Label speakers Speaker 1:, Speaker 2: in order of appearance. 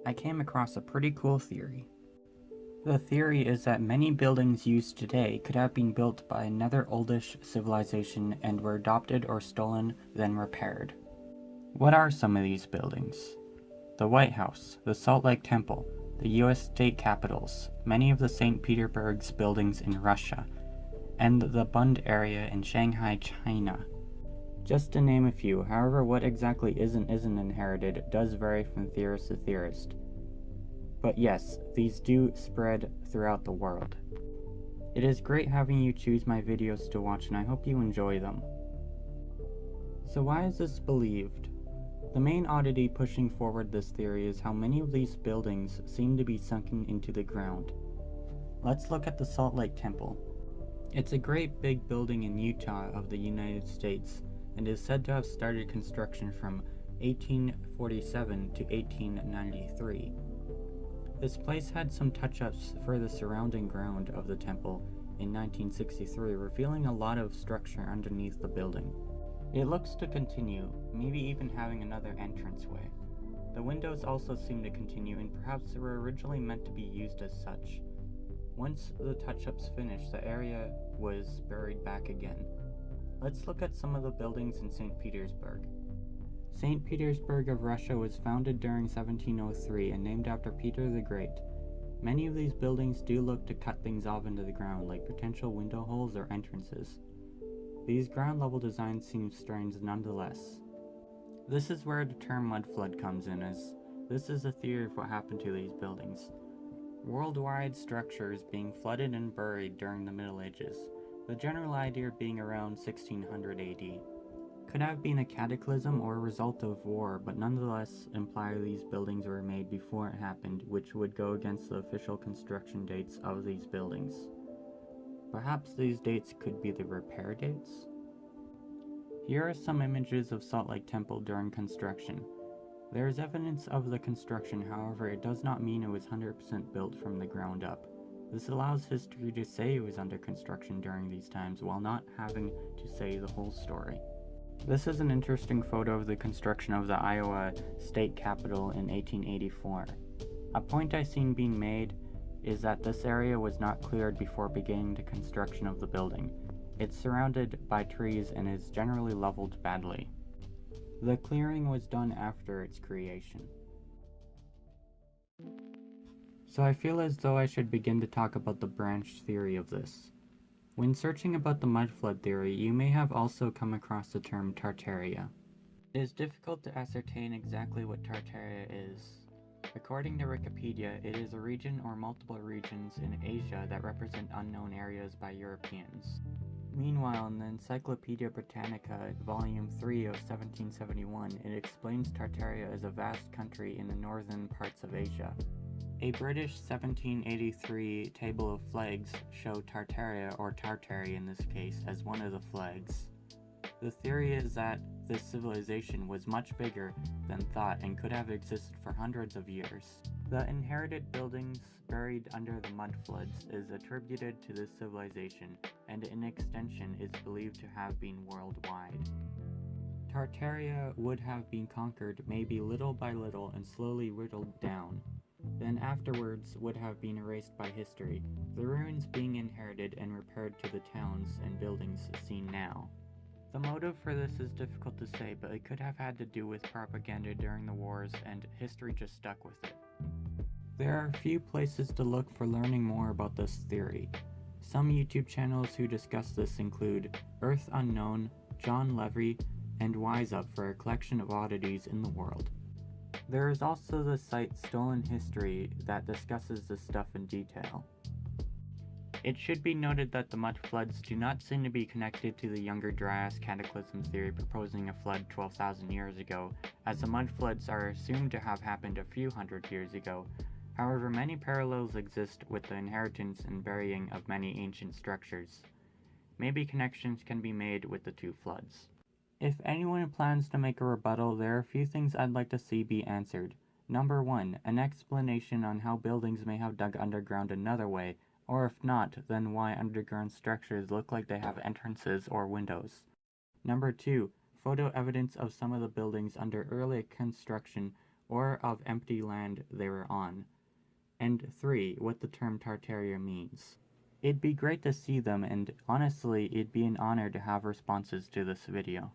Speaker 1: I came across a pretty cool theory. The theory is that many buildings used today could have been built by another oldish civilization and were adopted or stolen, then repaired. What are some of these buildings? The White House, the Salt Lake Temple, the US state capitals, many of the St. Petersburg's buildings in Russia, and the Bund area in Shanghai, China. Just to name a few. However, what exactly isn't inherited does vary from theorist to theorist. But yes, these do spread throughout the world. It is great having you choose my videos to watch, and I hope you enjoy them. So why is this believed? The main oddity pushing forward this theory is how many of these buildings seem to be sunken into the ground. Let's look at the Salt Lake Temple. It's a great big building in Utah of the United States, and is said to have started construction from 1847 to 1893. This place had some touch-ups for the surrounding ground of the temple in 1963, revealing a lot of structure underneath the building. It looks to continue, maybe even having another entranceway. The windows also seem to continue, and perhaps they were originally meant to be used as such. Once the touch-ups finished, the area was buried back again. Let's look at some of the buildings in St. Petersburg. St. Petersburg of Russia was founded during 1703 and named after Peter the Great. Many of these buildings do look to cut things off into the ground, like potential window holes or entrances. These ground-level designs seem strange nonetheless. This is where the term mud flood comes in, as this is a theory of what happened to these buildings. Worldwide structures being flooded and buried during the Middle Ages, the general idea being around 1600 AD. Could have been a cataclysm or a result of war, but nonetheless imply these buildings were made before it happened, which would go against the official construction dates of these buildings. Perhaps these dates could be the repair dates? Here are some images of Salt Lake Temple during construction. There is evidence of the construction, however, it does not mean it was 100% built from the ground up. This allows history to say it was under construction during these times while not having to say the whole story. This is an interesting photo of the construction of the Iowa state capitol in 1884. A point I've seen being made is that this area was not cleared before beginning the construction of the building. It's surrounded by trees and is generally leveled badly. The clearing was done after its creation. So I feel as though I should begin to talk about the branch theory of this. When searching about the mud flood theory, you may have also come across the term Tartaria. It is difficult to ascertain exactly what Tartaria is. According to Wikipedia, it is a region or multiple regions in Asia that represent unknown areas by Europeans. Meanwhile, in the Encyclopedia Britannica, Volume 3 of 1771, it explains Tartaria as a vast country in the northern parts of Asia. A British 1783 table of flags show Tartaria, or Tartary in this case, as one of the flags. The theory is that this civilization was much bigger than thought and could have existed for hundreds of years. The inherited buildings buried under the mud floods is attributed to this civilization, and in extension is believed to have been worldwide. Tartaria would have been conquered maybe little by little and slowly whittled down, then afterwards would have been erased by history, the ruins being inherited and repaired to the towns and buildings seen now. The motive for this is difficult to say, but it could have had to do with propaganda during the wars, and history just stuck with it. There are a few places to look for learning more about this theory. Some YouTube channels who discuss this include EarthUnknown, Jon Levi, and WiseUp for a collection of oddities in the world. There is also the site Stolen History that discusses this stuff in detail. It should be noted that the mud floods do not seem to be connected to the Younger Dryas cataclysm theory proposing a flood 12,000 years ago, as the mud floods are assumed to have happened a few hundred years ago. However, many parallels exist with the inheritance and burying of many ancient structures. Maybe connections can be made with the two floods. If anyone plans to make a rebuttal, there are a few things I'd like to see be answered. Number 1, an explanation on how buildings may have dug underground another way, or if not, then why underground structures look like they have entrances or windows. Number 2, photo evidence of some of the buildings under early construction or of empty land they were on, and 3. What the term Tartaria means. It'd be great to see them, and honestly, it'd be an honor to have responses to this video.